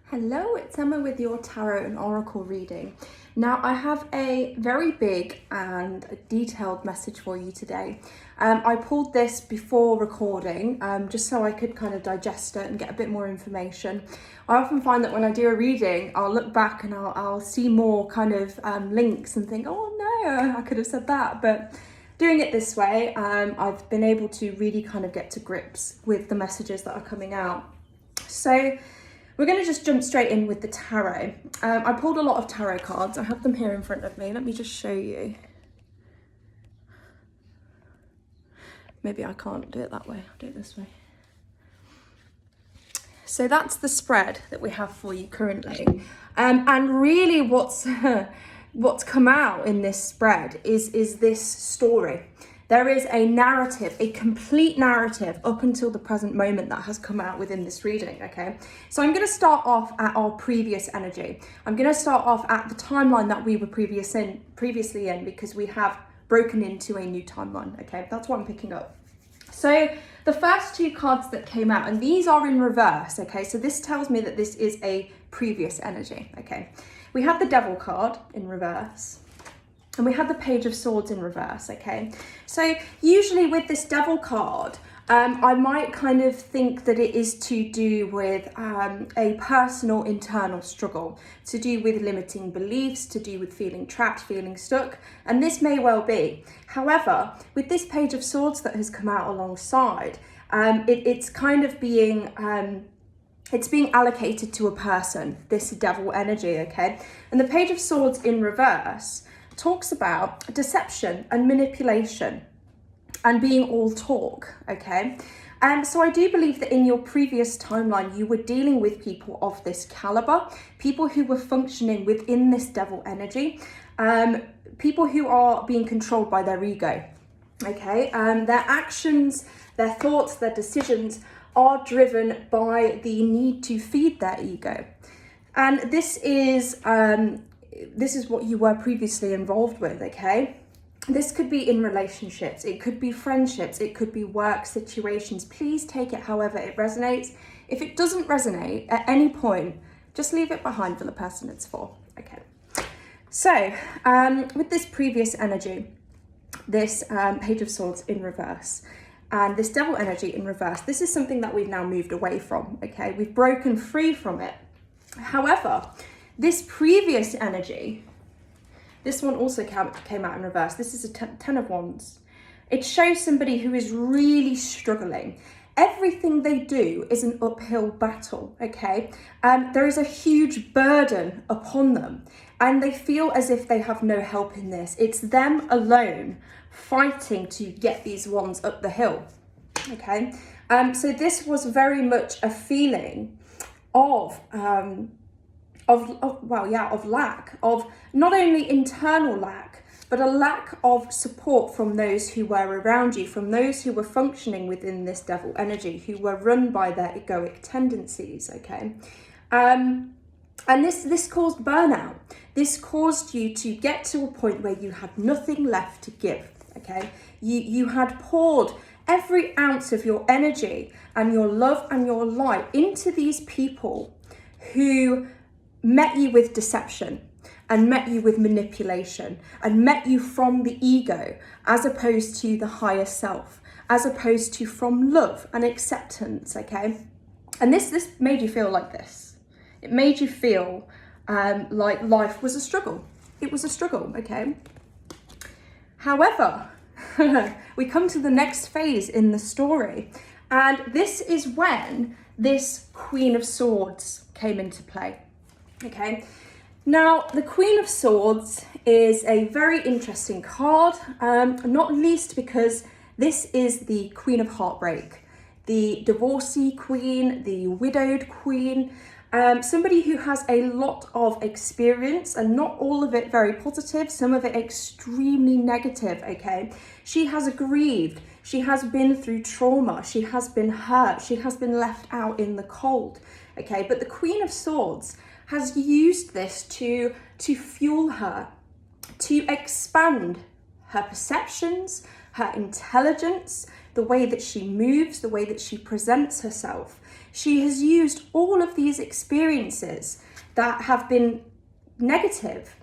Hello, it's Emma with your Tarot and Oracle reading. Now, I have a very big and detailed message for you today. I pulled this before recording, just so I could kind of digest it and get a bit more information. I often find that when I do a reading, I'll look back and I'll see more kind of links and think, oh no, I could have said that. But doing it this way, I've been able to really kind of get to grips with the messages that are coming out. So we're going to just jump straight in with the tarot. I pulled a lot of tarot cards. I have them here in front of me. Let me just show you. Maybe I can't do it that way. I'll do it this way. So that's the spread that we have for you currently. And really what's come out in this spread is this story. There is a narrative, a complete narrative up until the present moment that has come out within this reading, okay? So I'm going to start off at our previous energy. I'm going to start off at the timeline that we were previously in because we have broken into a new timeline, okay? That's what I'm picking up. So the first two cards that came out, and these are in reverse, okay? So this tells me that this is a previous energy, okay? We have the Devil card in reverse. And we have the Page of Swords in reverse, okay? So usually with this Devil card, I might kind of think that it is to do with a personal internal struggle, to do with limiting beliefs, to do with feeling trapped, feeling stuck, and this may well be. However, with this Page of Swords that has come out alongside, it's kind of being... it's being allocated to a person, this Devil energy, okay? And the Page of Swords in reverse talks about deception and manipulation and being all talk, okay? So I do believe that in your previous timeline, you were dealing with people of this caliber, people who were functioning within this Devil energy, people who are being controlled by their ego, okay? Their actions, their thoughts, their decisions are driven by the need to feed their ego. And this is what you were previously involved with, okay? This could be in relationships, it could be friendships, it could be work situations. Please take it however it resonates. If it doesn't resonate at any point, just leave it behind for the person it's for, okay? So, with this previous energy, this Page of Swords in reverse, and this Devil energy in reverse, this is something that we've now moved away from, okay? We've broken free from it. However, this previous energy, this one also came out in reverse. This is a Ten of Wands. It shows somebody who is really struggling. Everything they do is an uphill battle, okay? There is a huge burden upon them and they feel as if they have no help in this. It's them alone fighting to get these wands up the hill, okay? So this was very much a feeling of lack, of not only internal lack, but a lack of support from those who were around you, from those who were functioning within this Devil energy, who were run by their egoic tendencies, okay? And this caused burnout. This caused you to get to a point where you had nothing left to give, okay? You had poured every ounce of your energy and your love and your light into these people who met you with deception and met you with manipulation and met you from the ego as opposed to the higher self, as opposed to from love and acceptance, okay? And this made you feel like this. It made you feel like life was a struggle. It was a struggle, okay? However, we come to the next phase in the story, and this is when this Queen of Swords came into play. Okay, now the Queen of Swords is a very interesting card, not least because this is the Queen of Heartbreak, the divorcee queen, the widowed queen, somebody who has a lot of experience and not all of it very positive, some of it extremely negative, okay? She has grieved, she has been through trauma, she has been hurt, she has been left out in the cold, okay? But the Queen of Swords has used this to fuel her, to expand her perceptions, her intelligence, the way that she moves, the way that she presents herself. she has used all of these experiences that have been negative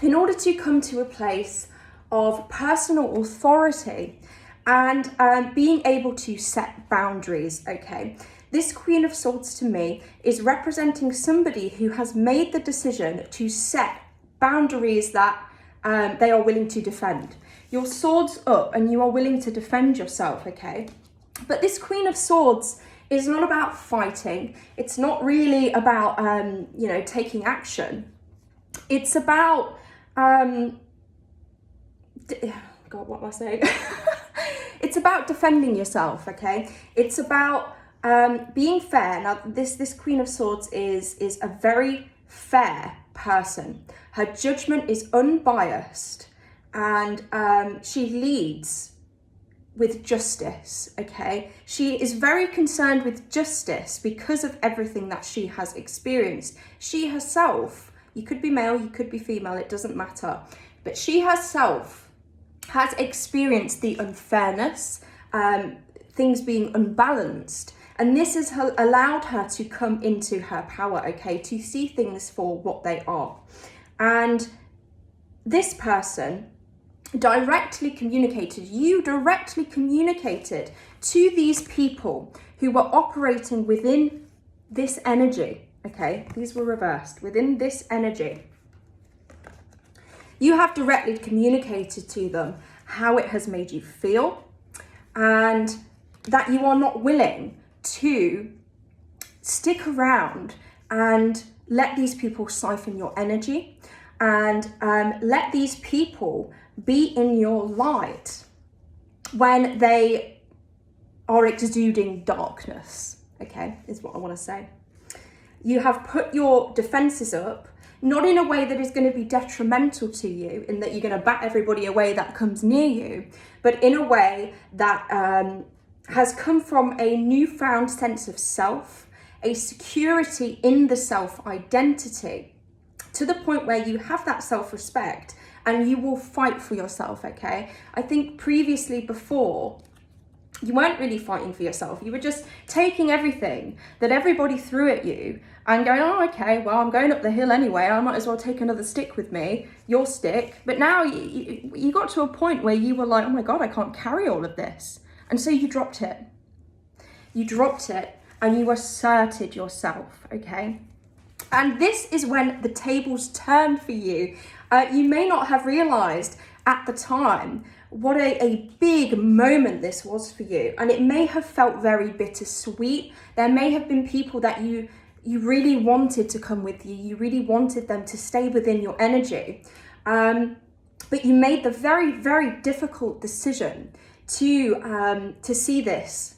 in order to come to a place of personal authority and being able to set boundaries, okay? This Queen of Swords to me is representing somebody who has made the decision to set boundaries that they are willing to defend. Your sword's up and you are willing to defend yourself, okay? But this Queen of Swords is not about fighting. It's not really about, taking action. It's about, God, what am I saying? It's about defending yourself, okay? It's about being fair. Now, this Queen of Swords is a very fair person. Her judgment is unbiased, and she leads with justice, okay? She is very concerned with justice because of everything that she has experienced. She herself, you could be male, you could be female, it doesn't matter, but she herself has experienced the unfairness, things being unbalanced, and this has allowed her to come into her power, okay, to see things for what they are. And this person directly communicated to these people who were operating within this energy, okay? These were reversed, within this energy. You have directly communicated to them how it has made you feel and that you are not willing to stick around and let these people siphon your energy and let these people be in your light when they are exuding darkness, okay, is what I want to say. You have put your defenses up, not in a way that is going to be detrimental to you, in that you're going to bat everybody away that comes near you, but in a way that has come from a newfound sense of self, a security in the self-identity, to the point where you have that self-respect and you will fight for yourself, okay? I think previously, before, you weren't really fighting for yourself. You were just taking everything that everybody threw at you and going, oh, okay, well, I'm going up the hill anyway. I might as well take another stick with me, your stick. But now you got to a point where you were like, oh my God, I can't carry all of this. And so you dropped it. You dropped it and you asserted yourself, okay? And this is when the tables turned for you. You may not have realized at the time what a big moment this was for you. And it may have felt very bittersweet. There may have been people that you really wanted to come with you. You really wanted them to stay within your energy. But you made the very, very difficult decision to see this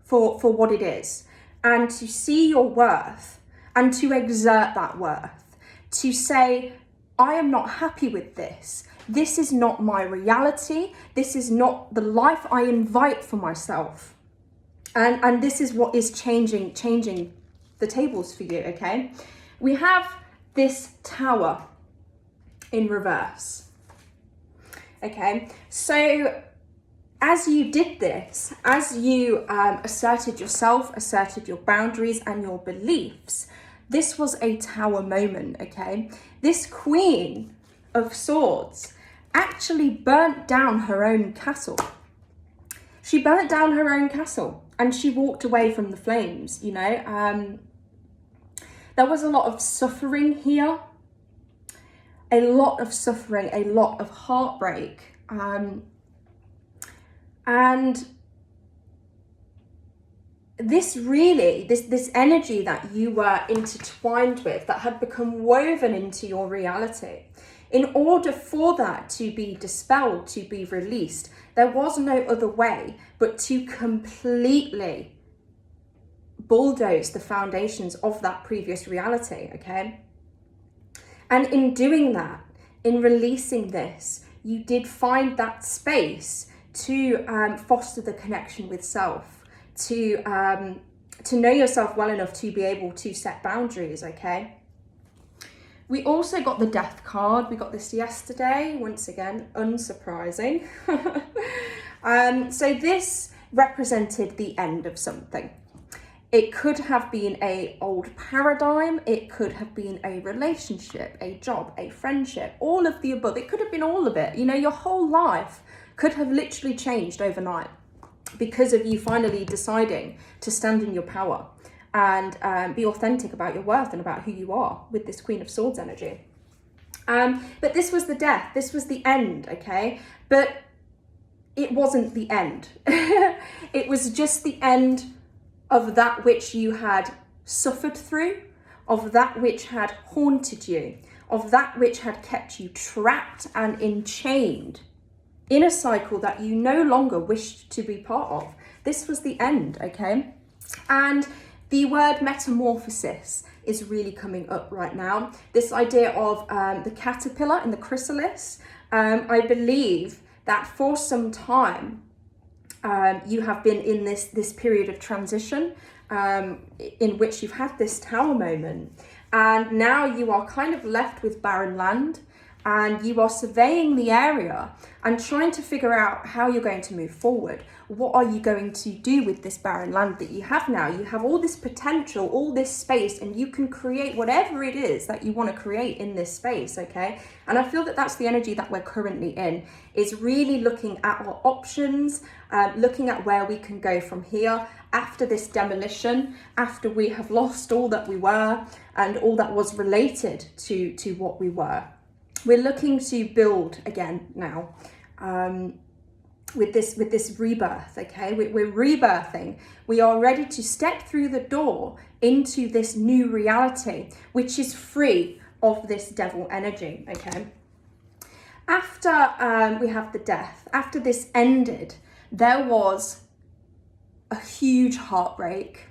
for what it is, and to see your worth and to exert that worth, to say, I am not happy with this. This is not my reality. This is not the life I invite for myself. And this is what is changing the tables for you, okay? We have this Tower in reverse, okay? So as you did this, as you asserted yourself, asserted your boundaries and your beliefs, this was a Tower moment, okay? This Queen of Swords actually burnt down her own castle. She burnt down her own castle and she walked away from the flames, you know. There was a lot of suffering here, a lot of suffering, a lot of heartbreak. And this really, this energy that you were intertwined with, that had become woven into your reality, in order for that to be dispelled, to be released, there was no other way but to completely bulldoze the foundations of that previous reality, okay? And in doing that, in releasing this, you did find that space to foster the connection with self, to know yourself well enough to be able to set boundaries, okay? We also got the Death card. We got this yesterday, once again, unsurprising. So this represented the end of something. It could have been a old paradigm. It could have been a relationship, a job, a friendship, all of the above. It could have been all of it. You know, your whole life could have literally changed overnight because of you finally deciding to stand in your power and be authentic about your worth and about who you are with this Queen of Swords energy. But this was the death. This was the end, okay? But it wasn't the end. It was just the end of that which you had suffered through, of that which had haunted you, of that which had kept you trapped and enchained in a cycle that you no longer wished to be part of. This was the end, okay? And the word metamorphosis is really coming up right now. This idea of the caterpillar and the chrysalis. I believe that for some time, you have been in this period of transition in which you've had this tower moment, and now you are kind of left with barren land, and you are surveying the area and trying to figure out how you're going to move forward. What are you going to do with this barren land that you have now? You have all this potential, all this space, and you can create whatever it is that you want to create in this space, okay? And I feel that that's the energy that we're currently in, is really looking at our options, looking at where we can go from here after this demolition, after we have lost all that we were and all that was related to what we were. We're looking to build again now. With this rebirth, okay? We're rebirthing. We are ready to step through the door into this new reality, which is free of this devil energy, okay? After we have the death, after this ended, there was a huge heartbreak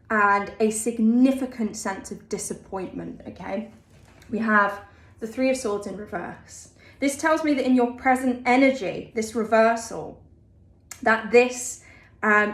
and a significant sense of disappointment, okay? We have the Three of Swords in reverse. This tells me that in your present energy, this reversal, that this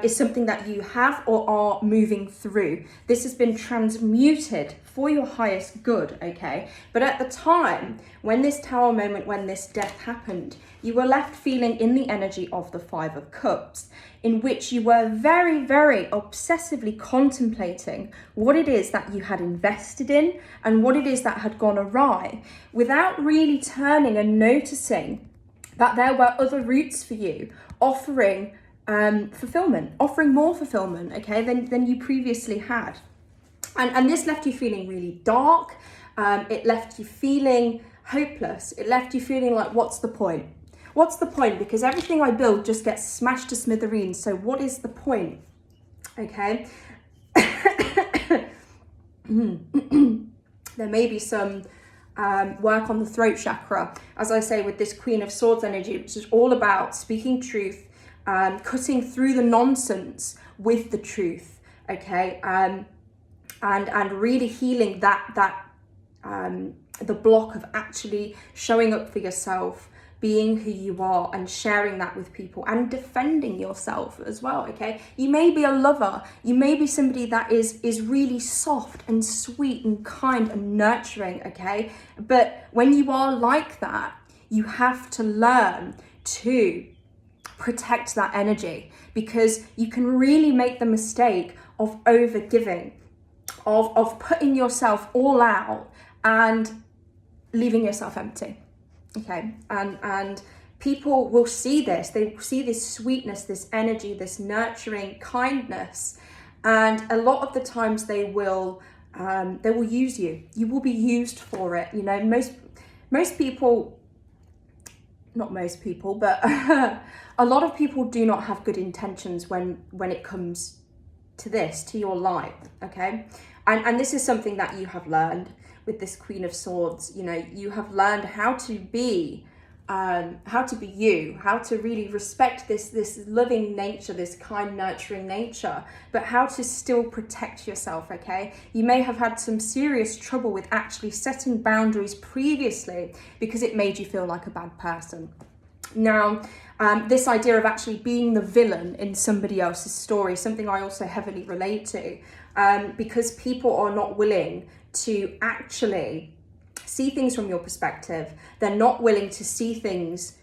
is something that you have or are moving through. This has been transmuted for your highest good, okay? But at the time, when this tower moment, when this death happened, you were left feeling in the energy of the Five of Cups, in which you were very, very obsessively contemplating what it is that you had invested in and what it is that had gone awry, without really turning and noticing that there were other routes for you offering fulfillment, offering more fulfillment, okay, than you previously had. And this left you feeling really dark. It left you feeling hopeless. It left you feeling like, what's the point? What's the point? Because everything I build just gets smashed to smithereens. So what is the point? Okay. There may be some work on the throat chakra, as I say, with this Queen of Swords energy, which is all about speaking truth, cutting through the nonsense with the truth, okay, and really healing that the block of actually showing up for yourself, being who you are, and sharing that with people and defending yourself as well, okay? You may be a lover, you may be somebody that is really soft and sweet and kind and nurturing, okay? But when you are like that, you have to learn to protect that energy, because you can really make the mistake of over giving, of putting yourself all out and leaving yourself empty, okay? And people will see this, they see this sweetness, this energy, this nurturing kindness, and a lot of the times they will use you. You will be used for it. You know, most people, not most people, but a lot of people do not have good intentions when it comes to this, to your life, okay? And this is something that you have learned with this Queen of Swords. You know, you have learned how to be you, how to really respect this loving nature, this kind, nurturing nature, but how to still protect yourself, okay? You may have had some serious trouble with actually setting boundaries previously because it made you feel like a bad person. Now, this idea of actually being the villain in somebody else's story, something I also heavily relate to, because people are not willing to actually see things from your perspective. They're not willing to see things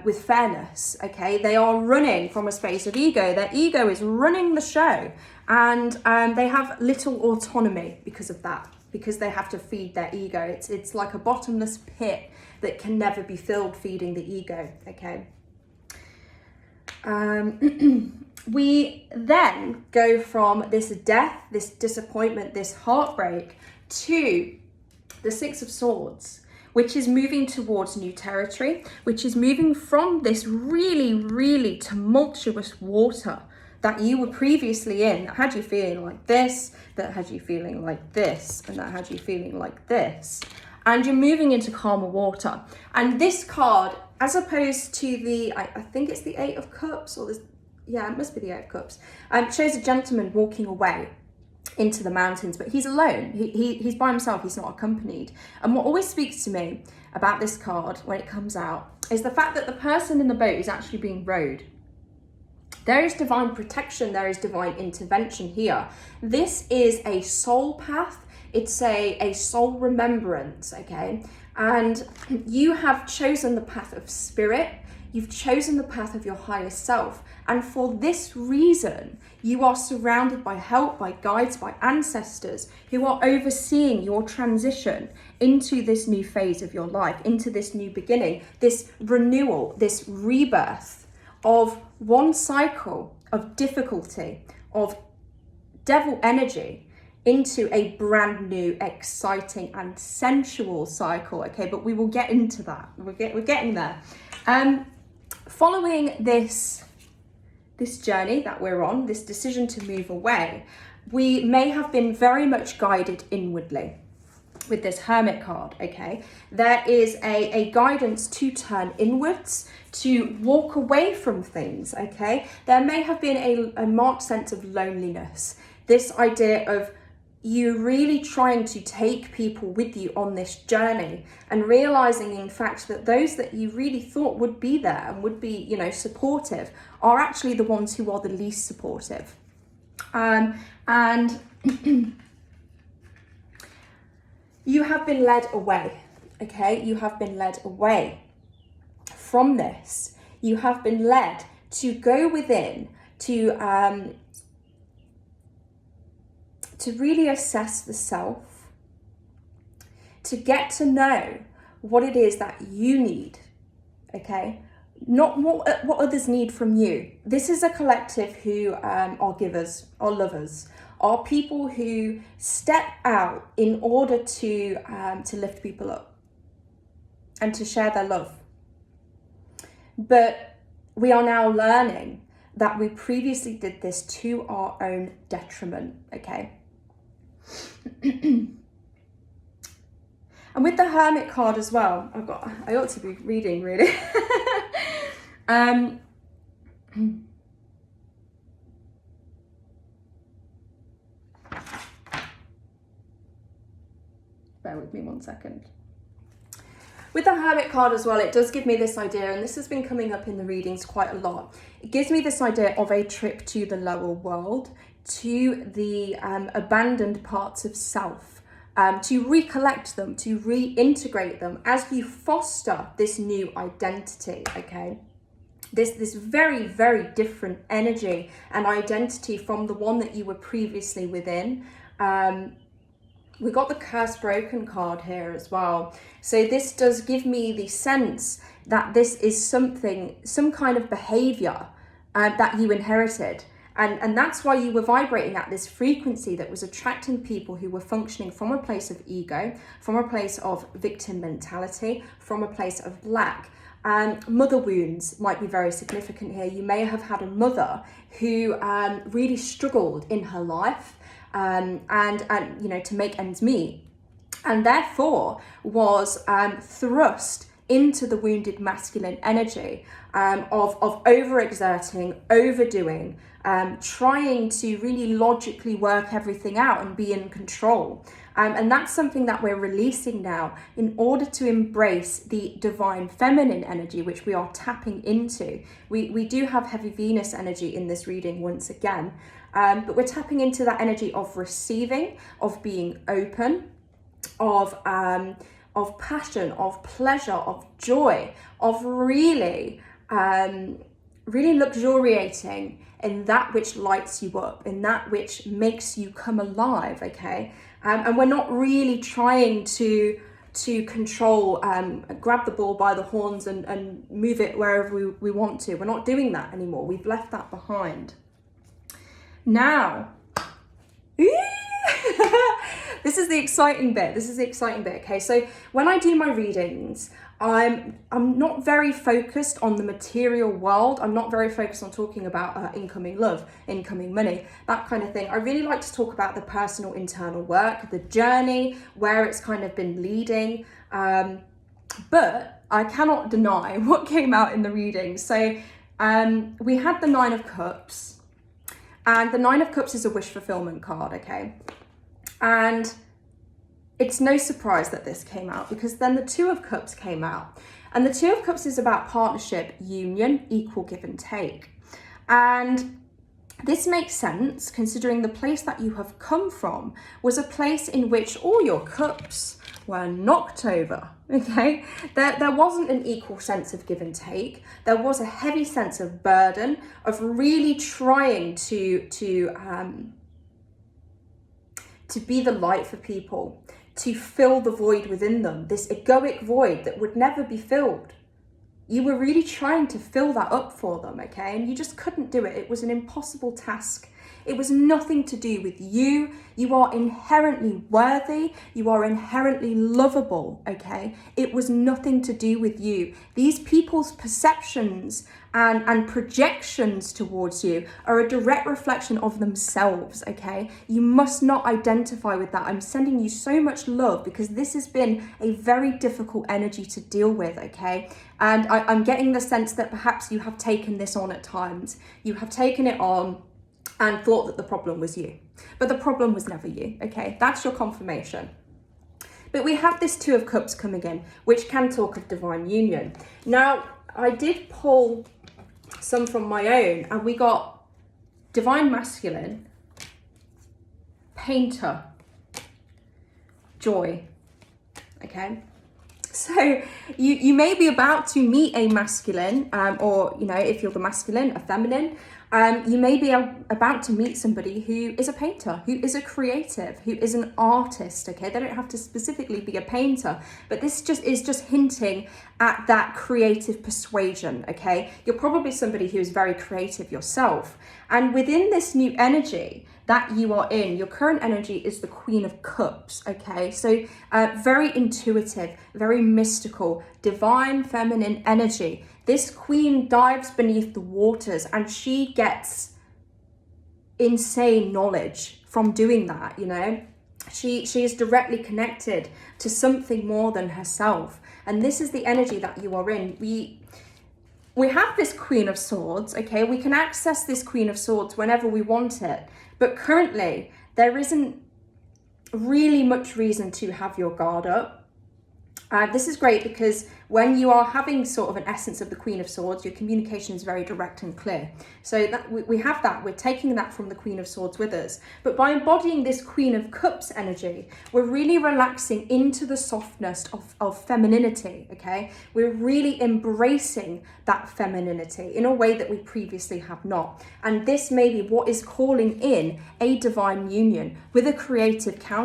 with fairness, okay? They are running from a space of ego. Their ego is running the show, and they have little autonomy because of that, because they have to feed their ego. It's like a bottomless pit that can never be filled, feeding the ego, okay? We then go from this death, this disappointment, this heartbreak, to the Six of Swords, which is moving towards new territory, which is moving from this really, really tumultuous water that you were previously in, that had you feeling like this, that had you feeling like this, and that had you feeling like this. And you're moving into calmer water. And this card, as opposed to the, I think it's the Eight of Cups, or this, yeah, it must be the Eight of Cups, shows a gentleman walking away into the mountains, but he's alone. He's by himself, he's not accompanied. And what always speaks to me about this card when it comes out is the fact that the person in the boat is actually being rowed. There is divine protection, there is divine intervention here. This is a soul path, it's a soul remembrance, okay? And you have chosen the path of spirit, you've chosen the path of your higher self. And for this reason, you are surrounded by help, by guides, by ancestors who are overseeing your transition into this new phase of your life, into this new beginning, this renewal, this rebirth of one cycle of difficulty, of devil energy, into a brand new, exciting and sensual cycle, okay? But we will get into that. We're getting there. Following this journey that we're on, this decision to move away, we may have been very much guided inwardly with this Hermit card, okay? There is a guidance to turn inwards, to walk away from things, okay? There may have been a marked sense of loneliness, this idea of you really trying to take people with you on this journey and realizing in fact that those that you really thought would be there and would be, you know, supportive are actually the ones who are the least supportive. And you have been led away, okay? You have been led away from this. You have been led to go within, to really assess the self, to get to know what it is that you need, okay? Not what others need from you. This is a collective who are givers, are lovers, are people who step out in order to lift people up and to share their love. But we are now learning that we previously did this to our own detriment, okay? And with the Hermit card as well, I ought to be reading really. Bear with me 1 second. With the Hermit card as well, it does give me this idea, and this has been coming up in the readings quite a lot. It gives me this idea of a trip to the lower world, to the abandoned parts of self, to recollect them, to reintegrate them as you foster this new identity, okay? This very, very different energy and identity from the one that you were previously within. We got the Curse Broken card here as well. So this does give me the sense that this is some kind of behavior that you inherited. And that's why you were vibrating at this frequency that was attracting people who were functioning from a place of ego, from a place of victim mentality, from a place of lack. Mother wounds might be very significant here. You may have had a mother who really struggled in her life and you know, to make ends meet, and therefore was thrust into the wounded masculine energy of overexerting, overdoing, trying to really logically work everything out and be in control. And that's something that we're releasing now in order to embrace the divine feminine energy, which we are tapping into. We do have heavy Venus energy in this reading once again, but we're tapping into that energy of receiving, of being open, of of passion, of pleasure, of joy, of really, really luxuriating in that which lights you up, in that which makes you come alive, okay? And we're not really trying to control, grab the ball by the horns and move it wherever we want to. We're not doing that anymore. We've left that behind. Now, this is the exciting bit. Okay, so when I do my readings, I'm not very focused on the material world. I'm not very focused on talking about incoming love, incoming money, that kind of thing. I really like to talk about the personal internal work, the journey, where it's kind of been leading. But I cannot deny what came out in the reading. So we had the Nine of Cups, and the Nine of Cups is a wish fulfillment card, okay? And it's no surprise that this came out, because then the Two of Cups came out. And the Two of Cups is about partnership, union, equal give and take. And this makes sense considering the place that you have come from was a place in which all your cups were knocked over, okay? There wasn't an equal sense of give and take. There was a heavy sense of burden, of really trying to be the light for people, to fill the void within them, this egoic void that would never be filled. You were really trying to fill that up for them, okay? And you just couldn't do it. It was an impossible task. It was nothing to do with you. You are inherently worthy. You are inherently lovable, okay? It was nothing to do with you. These people's perceptions and projections towards you are a direct reflection of themselves, okay? You must not identify with that. I'm sending you so much love because this has been a very difficult energy to deal with, okay? And I'm getting the sense that perhaps you have taken this on at times. You have taken it on and thought that the problem was you. But the problem was never you, okay? That's your confirmation. But we have this Two of Cups coming in, which can talk of divine union. Now, I did pull some from my own, and we got divine masculine, painter, joy, okay? So you may be about to meet a masculine, or, you know, if you're the masculine, a feminine, you may be about to meet somebody who is a painter, who is a creative, who is an artist, okay? They don't have to specifically be a painter, but this is just hinting at that creative persuasion, okay? You're probably somebody who is very creative yourself. And within this new energy that you are in, your current energy is the Queen of Cups, okay? So very intuitive, very mystical, divine feminine energy. This queen dives beneath the waters and she gets insane knowledge from doing that, you know? She is directly connected to something more than herself. And this is the energy that you are in. We have this Queen of Swords, okay? We can access this Queen of Swords whenever we want it. But currently, there isn't really much reason to have your guard up. This is great because when you are having sort of an essence of the Queen of Swords, your communication is very direct and clear. So that we have that, we're taking that from the Queen of Swords with us. But by embodying this Queen of Cups energy, we're really relaxing into the softness of femininity, okay? We're really embracing that femininity in a way that we previously have not. And this may be what is calling in a divine union with a creative counterpart.